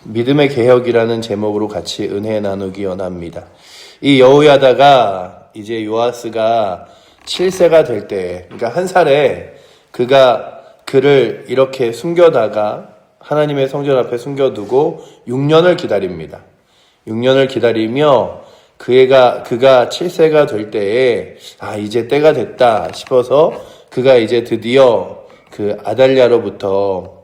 믿음의 개혁이라는 제목으로 같이 은혜 나누기 원합니다. 이 여호야다가 이제 요아스가 7세가 될 때, 그러니까 한 살에 그가 그를 이렇게 숨겨다가 하나님의 성전 앞에 숨겨두고 6년을 기다립니다. 6년을 기다리며 그가 7세가 될 때에 이제 때가 됐다 싶어서 그가 이제 드디어 그 아달랴로부터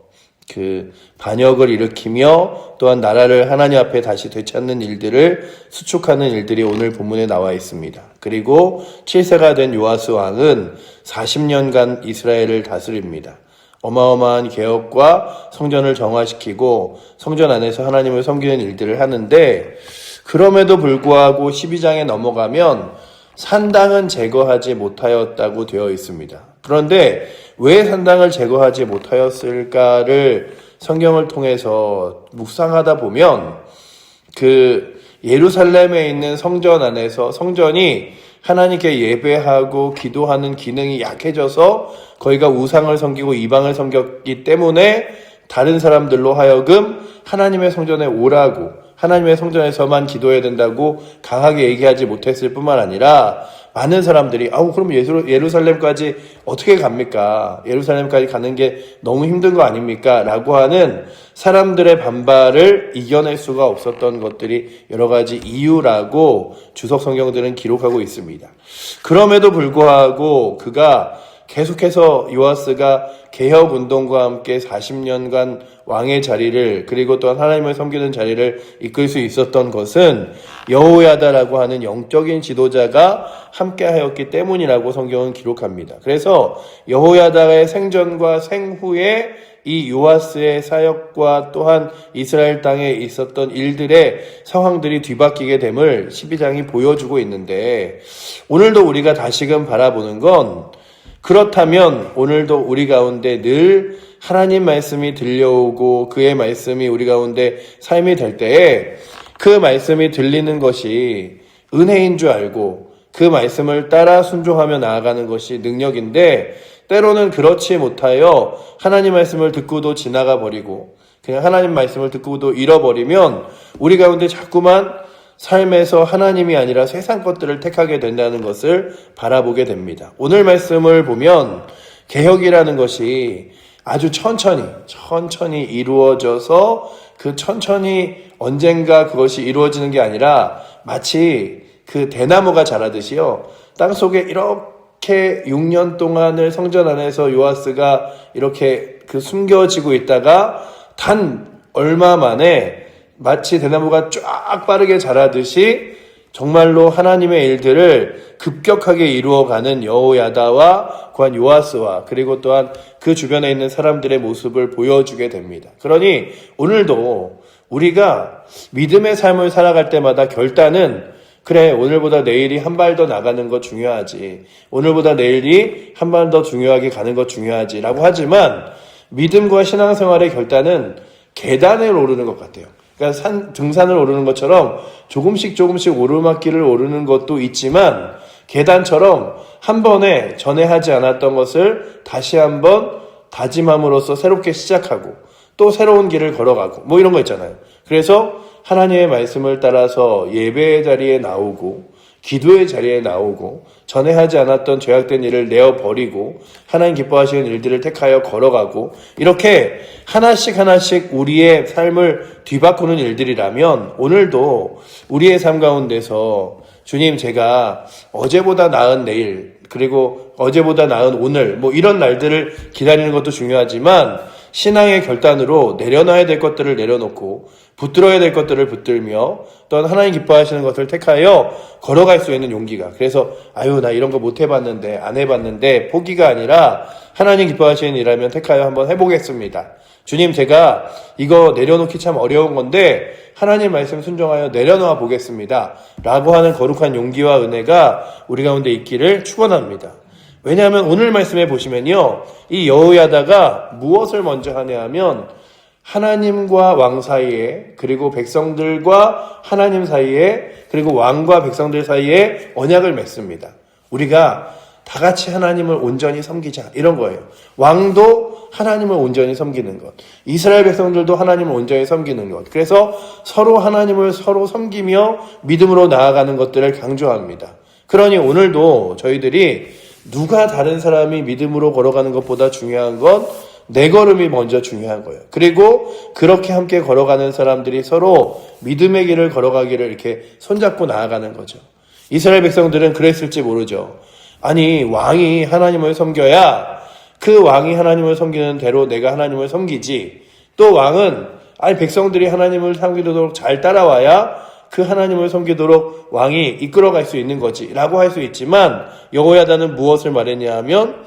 그 반역을 일으키며 또한 나라를 하나님 앞에 다시 되찾는 일들을 수축하는 일들이 오늘 본문에 나와 있습니다. 그리고 7세가 된 요아스 왕은 40년간 이스라엘을 다스립니다. 어마어마한 개혁과 성전을 정화시키고 성전 안에서 하나님을 섬기는 일들을 하는데, 그럼에도 불구하고 12장에 넘어가면 산당은 제거하지 못하였다고 되어 있습니다. 그런데 왜 산당을 제거하지 못하였을까를 성경을 통해서 묵상하다 보면 그 예루살렘에 있는 성전 안에서 성전이 하나님께 예배하고 기도하는 기능이 약해져서 거기가 우상을 섬기고 이방을 섬겼기 때문에 다른 사람들로 하여금 하나님의 성전에 오라고, 하나님의 성전에서만 기도해야 된다고 강하게 얘기하지 못했을 뿐만 아니라 많은 사람들이 그럼 예루살렘까지 어떻게 갑니까? 예루살렘까지 가는 게 너무 힘든 거 아닙니까? 라고 하는 사람들의 반발을 이겨낼 수가 없었던 것들이 여러 가지 이유라고 주석 성경들은 기록하고 있습니다. 그럼에도 불구하고 그가 계속해서 요아스가 개혁운동과 함께 40년간 왕의 자리를, 그리고 또한 하나님을 섬기는 자리를 이끌 수 있었던 것은 여호야다라고 하는 영적인 지도자가 함께하였기 때문이라고 성경은 기록합니다. 그래서 여호야다의 생전과 생후에 이 요아스의 사역과 또한 이스라엘 땅에 있었던 일들의 상황들이 뒤바뀌게 됨을 12장이 보여주고 있는데, 오늘도 우리가 다시금 바라보는 건, 그렇다면 오늘도 우리 가운데 늘 하나님 말씀이 들려오고 그의 말씀이 우리 가운데 삶이 될 때에 그 말씀이 들리는 것이 은혜인 줄 알고 그 말씀을 따라 순종하며 나아가는 것이 능력인데, 때로는 그렇지 못하여 하나님 말씀을 듣고도 지나가 버리고 그냥 하나님 말씀을 듣고도 잃어버리면 우리 가운데 자꾸만 삶에서 하나님이 아니라 세상 것들을 택하게 된다는 것을 바라보게 됩니다. 오늘 말씀을 보면 개혁이라는 것이 아주 천천히 이루어져서 그 천천히 언젠가 그것이 이루어지는 게 아니라 마치 그 대나무가 자라듯이요, 땅속에 이렇게 6년 동안을 성전 안에서 요아스가 이렇게 그 숨겨지고 있다가 단 얼마 만에 마치 대나무가 쫙 빠르게 자라듯이 정말로 하나님의 일들을 급격하게 이루어가는 여호야다와 또한 요아스와 그리고 또한 그 주변에 있는 사람들의 모습을 보여주게 됩니다. 그러니 오늘도 우리가 믿음의 삶을 살아갈 때마다 결단은, 그래, 오늘보다 내일이 한 발 더 나가는 거 중요하지, 오늘보다 내일이 한 발 더 중요하게 가는 거 중요하지 라고 하지만, 믿음과 신앙생활의 결단은 계단을 오르는 것 같아요. 그러니까 등산을 오르는 것처럼 조금씩 오르막길을 오르는 것도 있지만, 계단처럼 한 번에 전에 하지 않았던 것을 다시 한번 다짐함으로써 새롭게 시작하고 또 새로운 길을 걸어가고 이런 거 있잖아요. 그래서 하나님의 말씀을 따라서 예배의 자리에 나오고 기도의 자리에 나오고 전에 하지 않았던 죄악된 일을 내어버리고 하나님 기뻐하시는 일들을 택하여 걸어가고, 이렇게 하나씩 우리의 삶을 뒤바꾸는 일들이라면 오늘도 우리의 삶 가운데서 주님, 제가 어제보다 나은 내일, 그리고 어제보다 나은 오늘, 이런 날들을 기다리는 것도 중요하지만 신앙의 결단으로 내려놔야 될 것들을 내려놓고 붙들어야 될 것들을 붙들며 또한 하나님 기뻐하시는 것을 택하여 걸어갈 수 있는 용기가, 그래서 나 이런 거 못 해봤는데, 안 해봤는데 포기가 아니라 하나님 기뻐하시는 일이라면 택하여 한번 해보겠습니다. 주님, 제가 이거 내려놓기 참 어려운 건데 하나님 말씀 순종하여 내려놓아 보겠습니다 라고 하는 거룩한 용기와 은혜가 우리 가운데 있기를 축원합니다. 왜냐하면 오늘 말씀에 보시면요, 이 여호야다가 무엇을 먼저 하냐 하면 하나님과 왕 사이에, 그리고 백성들과 하나님 사이에, 그리고 왕과 백성들 사이에 언약을 맺습니다. 우리가 다 같이 하나님을 온전히 섬기자. 이런 거예요. 왕도 하나님을 온전히 섬기는 것. 이스라엘 백성들도 하나님을 온전히 섬기는 것. 그래서 서로 하나님을 서로 섬기며 믿음으로 나아가는 것들을 강조합니다. 그러니 오늘도 저희들이 누가 다른 사람이 믿음으로 걸어가는 것보다 중요한 건 내 걸음이 먼저 중요한 거예요. 그리고 그렇게 함께 걸어가는 사람들이 서로 믿음의 길을 걸어가기를 이렇게 손잡고 나아가는 거죠. 이스라엘 백성들은 그랬을지 모르죠. 아니, 왕이 하나님을 섬겨야 그 왕이 하나님을 섬기는 대로 내가 하나님을 섬기지. 또 왕은 아니 백성들이 하나님을 섬기도록 잘 따라와야 그 하나님을 섬기도록 왕이 이끌어갈 수 있는 거지 라고 할 수 있지만 여호야다는 무엇을 말했냐 하면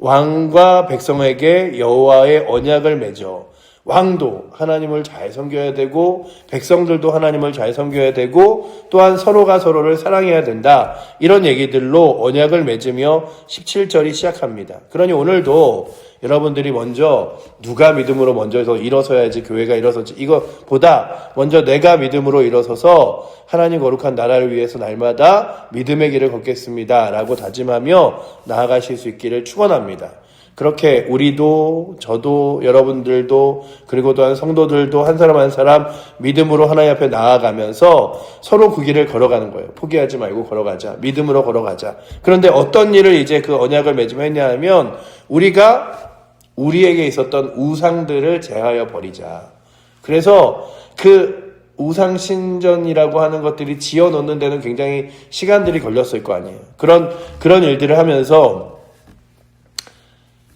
왕과 백성에게 여호와의 언약을 맺어 왕도 하나님을 잘 섬겨야 되고 백성들도 하나님을 잘 섬겨야 되고 또한 서로가 서로를 사랑해야 된다. 이런 얘기들로 언약을 맺으며 17절이 시작합니다. 그러니 오늘도 여러분들이 먼저 누가 믿음으로 먼저 일어서야지 교회가 일어서지 이거보다 먼저 내가 믿음으로 일어서서 하나님 거룩한 나라를 위해서 날마다 믿음의 길을 걷겠습니다 라고 다짐하며 나아가실 수 있기를 축원합니다. 그렇게 우리도 저도 여러분들도 그리고 또한 성도들도 한 사람 한 사람 믿음으로 하나님 앞에 나아가면서 서로 그 길을 걸어가는 거예요. 포기하지 말고 걸어가자. 믿음으로 걸어가자. 그런데 어떤 일을 이제 그 언약을 맺으며 했냐 하면 우리가 우리에게 있었던 우상들을 제하여 버리자. 그래서 그 우상신전이라고 하는 것들이 지어 놓는 데는 굉장히 시간들이 걸렸을 거 아니에요. 그런 일들을 하면서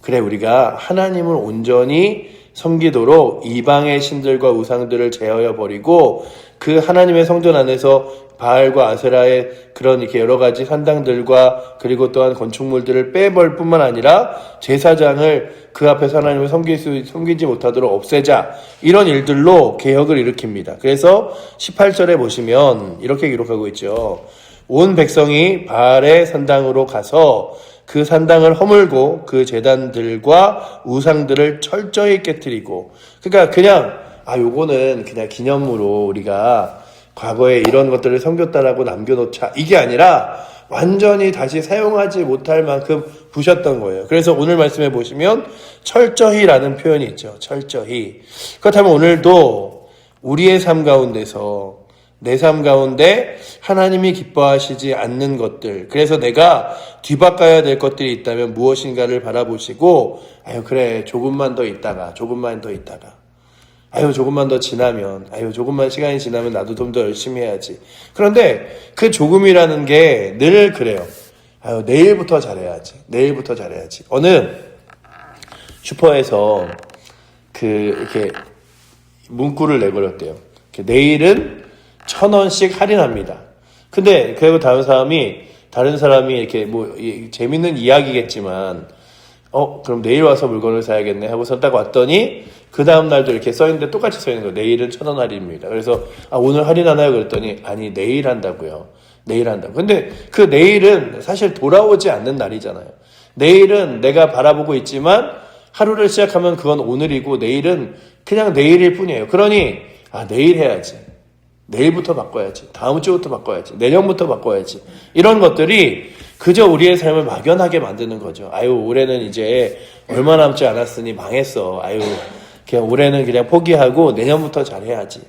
그래 우리가 하나님을 온전히 섬기도록 이방의 신들과 우상들을 제하여 버리고 그 하나님의 성전 안에서 바알과 아세라의 그런 이렇게 여러 가지 산당들과 그리고 또한 건축물들을 빼버릴 뿐만 아니라 제사장을 그 앞에서 하나님을 섬기지 못하도록 없애자. 이런 일들로 개혁을 일으킵니다. 그래서 18절에 보시면 이렇게 기록하고 있죠. 온 백성이 바알의 산당으로 가서 그 산당을 허물고 그 제단들과 우상들을 철저히 깨트리고 그러니까 그냥 요거는 그냥 기념으로 우리가 과거에 이런 것들을 섬겼다라고 남겨놓자 이게 아니라 완전히 다시 사용하지 못할 만큼 부셨던 거예요. 그래서 오늘 말씀해 보시면 철저히라는 표현이 있죠. 철저히. 그렇다면 오늘도 우리의 삶 가운데서 내 삶 가운데 하나님이 기뻐하시지 않는 것들 그래서 내가 뒤바꿔야 될 것들이 있다면 무엇인가를 바라보시고 그래 조금만 더 있다가 조금만 더 지나면 조금만 시간이 지나면 나도 좀 더 열심히 해야지. 그런데 그 조금이라는 게 늘 그래요. 내일부터 잘해야지. 어느 슈퍼에서 이렇게 문구를 내걸었대요. 내일은 1,000원씩 할인합니다. 근데 그리고 다른 사람이 이렇게 재밌는 이야기겠지만 그럼 내일 와서 물건을 사야겠네 하고서 딱 왔더니 그 다음 날도 이렇게 써있는데 똑같이 써있는 거예요. 내일은 1,000원 할인입니다. 그래서 오늘 할인하나요? 그랬더니 아니 내일 한다고요. 근데 그 내일은 사실 돌아오지 않는 날이잖아요. 내일은 내가 바라보고 있지만 하루를 시작하면 그건 오늘이고 내일은 그냥 내일일 뿐이에요. 그러니 내일 해야지. 내일부터 바꿔야지. 다음 주부터 바꿔야지. 내년부터 바꿔야지. 이런 것들이 그저 우리의 삶을 막연하게 만드는 거죠. 올해는 이제 얼마 남지 않았으니 망했어. 그냥 올해는 그냥 포기하고 내년부터 잘해야지.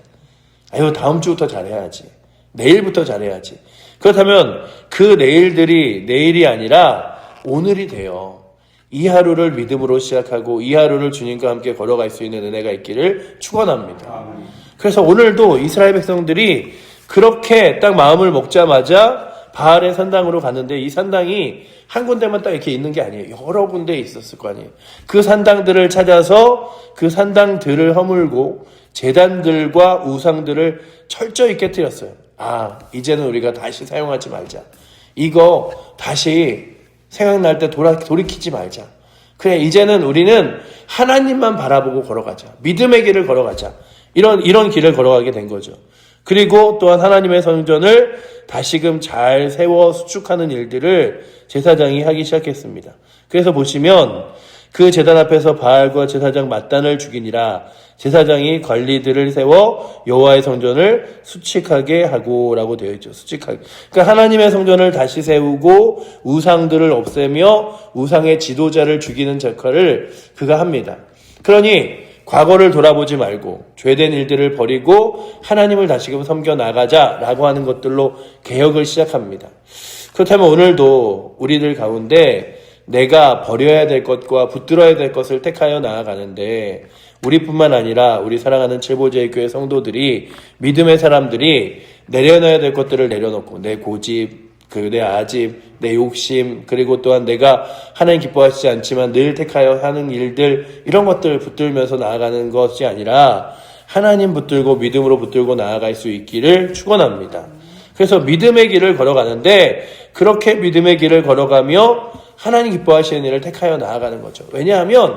다음 주부터 잘해야지. 내일부터 잘해야지. 그렇다면 그 내일들이 내일이 아니라 오늘이 돼요. 이 하루를 믿음으로 시작하고 이 하루를 주님과 함께 걸어갈 수 있는 은혜가 있기를 축원합니다. 그래서 오늘도 이스라엘 백성들이 그렇게 딱 마음을 먹자마자 바알의 산당으로 갔는데 이 산당이 한 군데만 딱 이렇게 있는 게 아니에요. 여러 군데 있었을 거 아니에요. 그 산당들을 찾아서 그 산당들을 허물고 제단들과 우상들을 철저히 깨뜨렸어요. 이제는 우리가 다시 사용하지 말자. 이거 다시 생각날 때 돌이키지 말자. 그래 이제는 우리는 하나님만 바라보고 걸어가자. 믿음의 길을 걸어가자. 이런 길을 걸어가게 된 거죠. 그리고 또한 하나님의 성전을 다시금 잘 세워 수축하는 일들을 제사장이 하기 시작했습니다. 그래서 보시면 그 제단 앞에서 바알과 제사장 mat단을 죽이니라. 제사장이 관리들을 세워 여호와의 성전을 수칙하게 하고라고 되어 있죠. 수칙하게. 그러니까 하나님의 성전을 다시 세우고 우상들을 없애며 우상의 지도자를 죽이는 역할을 그가 합니다. 그러니 과거를 돌아보지 말고 죄된 일들을 버리고 하나님을 다시금 섬겨 나가자라고 하는 것들로 개혁을 시작합니다. 그렇다면 오늘도 우리들 가운데 내가 버려야 될 것과 붙들어야 될 것을 택하여 나아가는데 우리뿐만 아니라 우리 사랑하는 칠보제일교회 성도들이 믿음의 사람들이 내려놔야 될 것들을 내려놓고 내 고집, 내 아집, 내 욕심, 그리고 또한 내가 하나님 기뻐하시지 않지만 늘 택하여 하는 일들 이런 것들을 붙들면서 나아가는 것이 아니라 하나님 붙들고 믿음으로 붙들고 나아갈 수 있기를 축원합니다. 그래서 믿음의 길을 걸어가는데 그렇게 믿음의 길을 걸어가며 하나님 기뻐하시는 일을 택하여 나아가는 거죠. 왜냐하면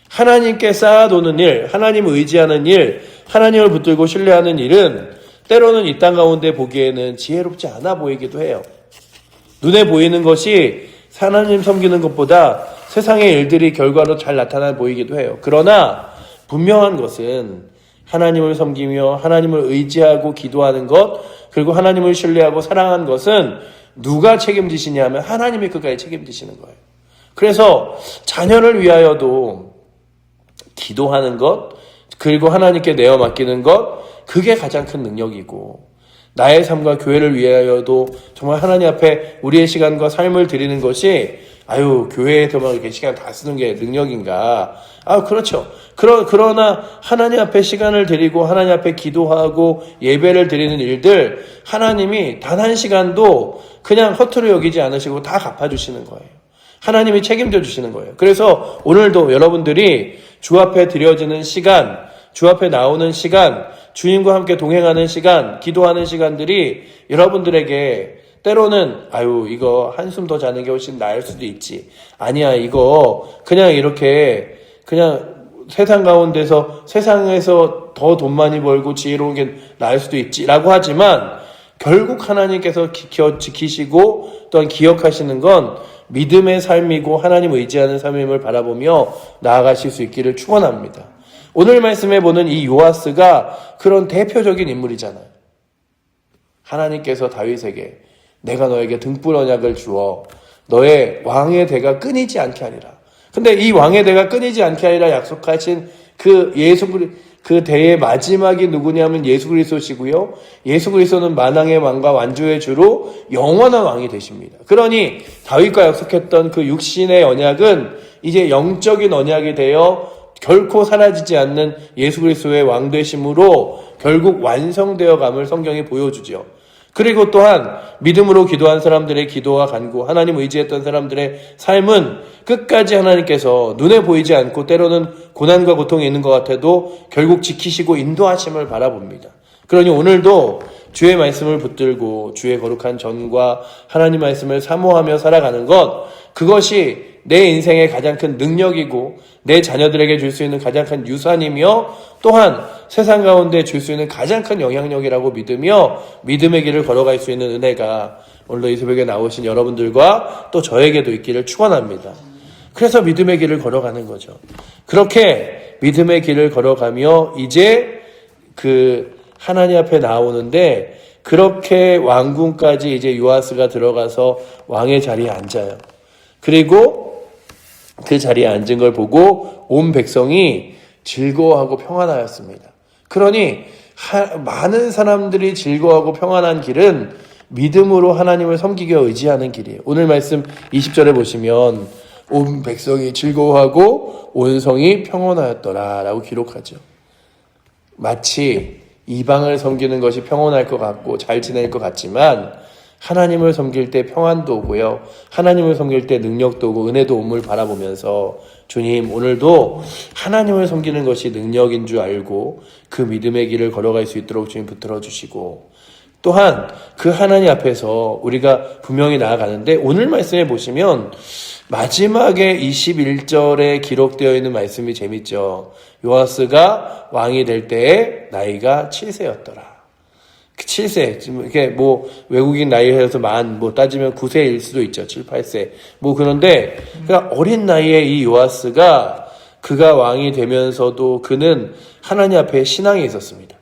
하나님께 쌓아두는 일, 하나님을 의지하는 일, 하나님을 붙들고 신뢰하는 일은 때로는 이 땅 가운데 보기에는 지혜롭지 않아 보이기도 해요. 눈에 보이는 것이 하나님 섬기는 것보다 세상의 일들이 결과로 잘 나타나 보이기도 해요. 그러나 분명한 것은 하나님을 섬기며 하나님을 의지하고 기도하는 것, 그리고 하나님을 신뢰하고 사랑하는 것은 누가 책임지시냐 하면 하나님이 끝까지 책임지시는 거예요. 그래서 자녀를 위하여도 기도하는 것, 그리고 하나님께 내어 맡기는 것, 그게 가장 큰 능력이고 나의 삶과 교회를 위하여도 정말 하나님 앞에 우리의 시간과 삶을 드리는 것이 교회에서만 이렇게 시간 다 쓰는 게 능력인가? 그렇죠. 그러나 하나님 앞에 시간을 드리고 하나님 앞에 기도하고 예배를 드리는 일들 하나님이 단 한 시간도 그냥 허투루 여기지 않으시고 다 갚아주시는 거예요. 하나님이 책임져 주시는 거예요. 그래서 오늘도 여러분들이 주 앞에 드려지는 시간, 주 앞에 나오는 시간, 주님과 함께 동행하는 시간, 기도하는 시간들이 여러분들에게 때로는 이거 한숨 더 자는 게 훨씬 나을 수도 있지. 아니야, 이거 그냥 이렇게 그냥 세상 가운데서 세상에서 더 돈 많이 벌고 지혜로운 게 나을 수도 있지라고 하지만 결국 하나님께서 지키시고 또한 기억하시는 건 믿음의 삶이고 하나님 의지하는 삶임을 바라보며 나아가실 수 있기를 축원합니다. 오늘 말씀에 보는 이 요아스가 그런 대표적인 인물이잖아요. 하나님께서 다윗에게 내가 너에게 등불 언약을 주어 너의 왕의 대가 끊이지 않게 하리라. 근데 이 왕의 대가 끊이지 않게 하리라 약속하신 그 대의 마지막이 누구냐면 예수 그리스도시고요. 예수 그리스도는 만왕의 왕과 완주의 주로 영원한 왕이 되십니다. 그러니 다윗과 약속했던 그 육신의 언약은 이제 영적인 언약이 되어 결코 사라지지 않는 예수 그리스도의 왕 되심으로 결국 완성되어 감을 성경이 보여주죠. 그리고 또한 믿음으로 기도한 사람들의 기도와 간구, 하나님 의지했던 사람들의 삶은 끝까지 하나님께서 눈에 보이지 않고 때로는 고난과 고통이 있는 것 같아도 결국 지키시고 인도하심을 바라봅니다. 그러니 오늘도 주의 말씀을 붙들고 주의 거룩한 전과 하나님 말씀을 사모하며 살아가는 것, 그것이 내 인생의 가장 큰 능력이고 내 자녀들에게 줄 수 있는 가장 큰 유산이며 또한 세상 가운데 줄 수 있는 가장 큰 영향력이라고 믿으며 믿음의 길을 걸어갈 수 있는 은혜가 오늘도 이 새벽에 나오신 여러분들과 또 저에게도 있기를 축원합니다. 그래서 믿음의 길을 걸어가는 거죠. 그렇게 믿음의 길을 걸어가며 이제 그 하나님 앞에 나오는데 그렇게 왕궁까지 이제 요아스가 들어가서 왕의 자리에 앉아요. 그리고 그 자리에 앉은 걸 보고 온 백성이 즐거워하고 평안하였습니다. 그러니 많은 사람들이 즐거워하고 평안한 길은 믿음으로 하나님을 섬기며 의지하는 길이에요. 오늘 말씀 20절에 보시면 온 백성이 즐거워하고 온 성이 평온하였더라 라고 기록하죠. 마치 이방을 섬기는 것이 평온할 것 같고 잘 지낼 것 같지만 하나님을 섬길 때 평안도 오고요. 하나님을 섬길 때 능력도 오고 은혜도 옴을 바라보면서 주님 오늘도 하나님을 섬기는 것이 능력인 줄 알고 그 믿음의 길을 걸어갈 수 있도록 주님 붙들어 주시고 또한 그 하나님 앞에서 우리가 분명히 나아가는데 오늘 말씀에 보시면 마지막에 21절에 기록되어 있는 말씀이 재밌죠. 요아스가 왕이 될 때에 나이가 7세였더라. 7세, 지금 이게 뭐 외국인 나이에서 뭐 따지면 9세일 수도 있죠. 7, 8세. 뭐 그런데 그러니까 어린 나이에 이 요아스가 그가 왕이 되면서도 그는 하나님 앞에 신앙이 있었습니다.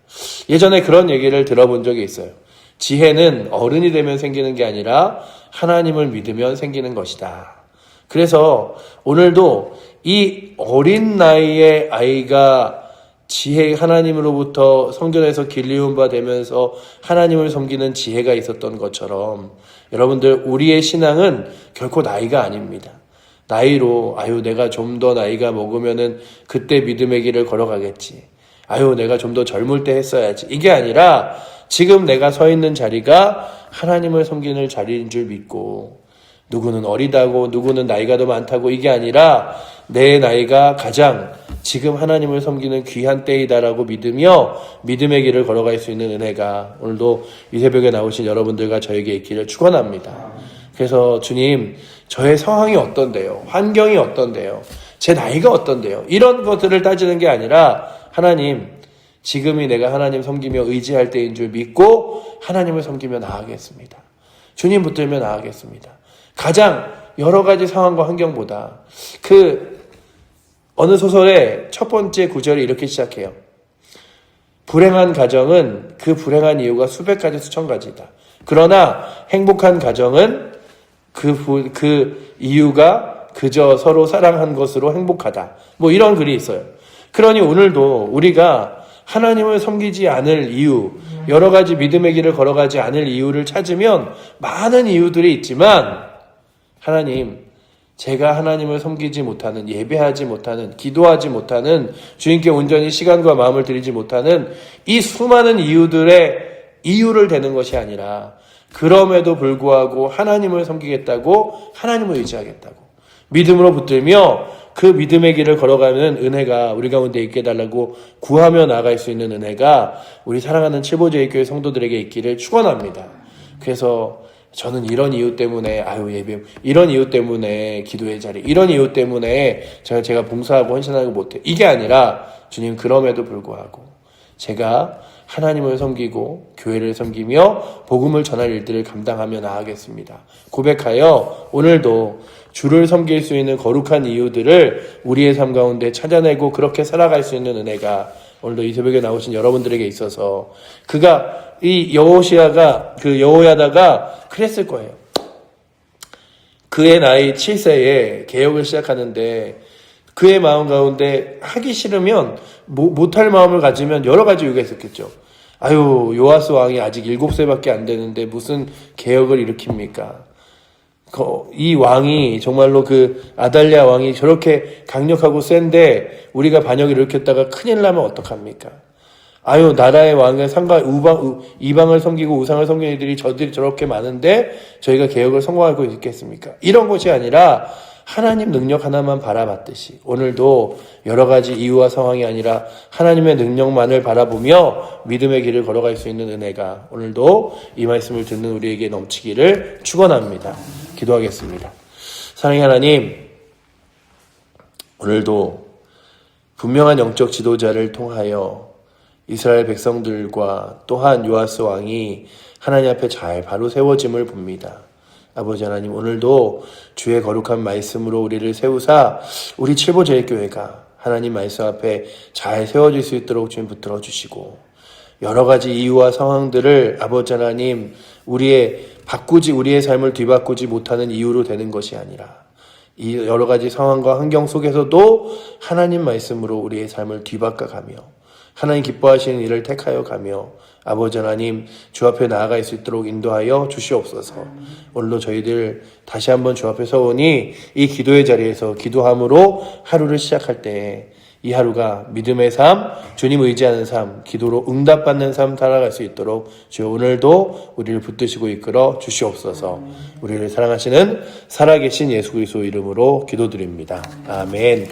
예전에 그런 얘기를 들어본 적이 있어요. 지혜는 어른이 되면 생기는 게 아니라 하나님을 믿으면 생기는 것이다. 그래서 오늘도 이 어린 나이의 아이가 지혜 하나님으로부터 성전에서 길리운 바 되면서 하나님을 섬기는 지혜가 있었던 것처럼 여러분들 우리의 신앙은 결코 나이가 아닙니다. 나이로 내가 좀 더 나이가 먹으면은 그때 믿음의 길을 걸어가겠지. 내가 좀 더 젊을 때 했어야지. 이게 아니라 지금 내가 서 있는 자리가 하나님을 섬기는 자리인 줄 믿고 누구는 어리다고 누구는 나이가 더 많다고 이게 아니라 내 나이가 가장 지금 하나님을 섬기는 귀한 때이다라고 믿으며 믿음의 길을 걸어갈 수 있는 은혜가 오늘도 이 새벽에 나오신 여러분들과 저에게 있기를 축원합니다. 그래서 주님, 저의 상황이 어떤데요? 환경이 어떤데요? 제 나이가 어떤데요? 이런 것들을 따지는 게 아니라 하나님, 지금이 내가 하나님 섬기며 의지할 때인 줄 믿고 하나님을 섬기며 나아가겠습니다. 주님 붙들며 나아가겠습니다. 가장 여러 가지 상황과 환경보다 어느 소설의 첫 번째 구절이 이렇게 시작해요. 불행한 가정은 그 불행한 이유가 수백 가지 수천 가지다. 그러나 행복한 가정은 그 이유가 그저 서로 사랑한 것으로 행복하다. 뭐 이런 글이 있어요. 그러니 오늘도 우리가 하나님을 섬기지 않을 이유, 여러 가지 믿음의 길을 걸어가지 않을 이유를 찾으면 많은 이유들이 있지만 하나님, 제가 하나님을 섬기지 못하는, 예배하지 못하는, 기도하지 못하는, 주님께 온전히 시간과 마음을 드리지 못하는 이 수많은 이유들의 이유를 대는 것이 아니라 그럼에도 불구하고 하나님을 섬기겠다고, 하나님을 의지하겠다고 믿음으로 붙들며 그 믿음의 길을 걸어가는 은혜가 우리 가운데 있게 해달라고 구하며 나아갈 수 있는 은혜가 우리 사랑하는 칠보제일교회 성도들에게 있기를 축원합니다. 그래서 저는 이런 이유 때문에 예배, 이런 이유 때문에 기도의 자리, 이런 이유 때문에 제가 봉사하고 헌신하고 못해. 이게 아니라 주님, 그럼에도 불구하고 제가 하나님을 섬기고 교회를 섬기며 복음을 전할 일들을 감당하며 나아가겠습니다. 고백하여 오늘도 주를 섬길 수 있는 거룩한 이유들을 우리의 삶 가운데 찾아내고 그렇게 살아갈 수 있는 은혜가 오늘도 이 새벽에 나오신 여러분들에게 있어서 이 여호야다가 그랬을 거예요. 그의 나이 7세에 개혁을 시작하는데 그의 마음 가운데 하기 싫으면 못할 마음을 가지면 여러 가지 이유가 있었겠죠. 요아스 왕이 아직 7세밖에 안 되는데 무슨 개혁을 일으킵니까? 이 왕이 정말로 아달랴 왕이 저렇게 강력하고 센데 우리가 반역을 일으켰다가 큰일 나면 어떡합니까? 나라의 왕은 이방을 섬기고 우상을 섬기는 이들이 저들이 저렇게 많은데 저희가 개혁을 성공하고 있겠습니까? 이런 것이 아니라 하나님 능력 하나만 바라봤듯이 오늘도 여러 가지 이유와 상황이 아니라 하나님의 능력만을 바라보며 믿음의 길을 걸어갈 수 있는 은혜가 오늘도 이 말씀을 듣는 우리에게 넘치기를 축원합니다. 기도하겠습니다. 사랑의 하나님, 오늘도 분명한 영적 지도자를 통하여 이스라엘 백성들과 또한 요아스 왕이 하나님 앞에 잘 바로 세워짐을 봅니다. 아버지 하나님, 오늘도 주의 거룩한 말씀으로 우리를 세우사 우리 칠보제일교회가 하나님 말씀 앞에 잘 세워질 수 있도록 주님 붙들어 주시고 여러 가지 이유와 상황들을 아버지 하나님 우리의 삶을 뒤바꾸지 못하는 이유로 되는 것이 아니라 이 여러 가지 상황과 환경 속에서도 하나님 말씀으로 우리의 삶을 뒤바꿔가며 하나님 기뻐하시는 일을 택하여 가며 아버지 하나님 주 앞에 나아갈 수 있도록 인도하여 주시옵소서. 오늘도 저희들 다시 한번 주 앞에 서오니 이 기도의 자리에서 기도함으로 하루를 시작할 때 이 하루가 믿음의 삶, 주님 의지하는 삶, 기도로 응답받는 삶 살아갈 수 있도록 주여 오늘도 우리를 붙드시고 이끌어 주시옵소서. 우리를 사랑하시는 살아계신 예수 그리스도 이름으로 기도드립니다. 아멘.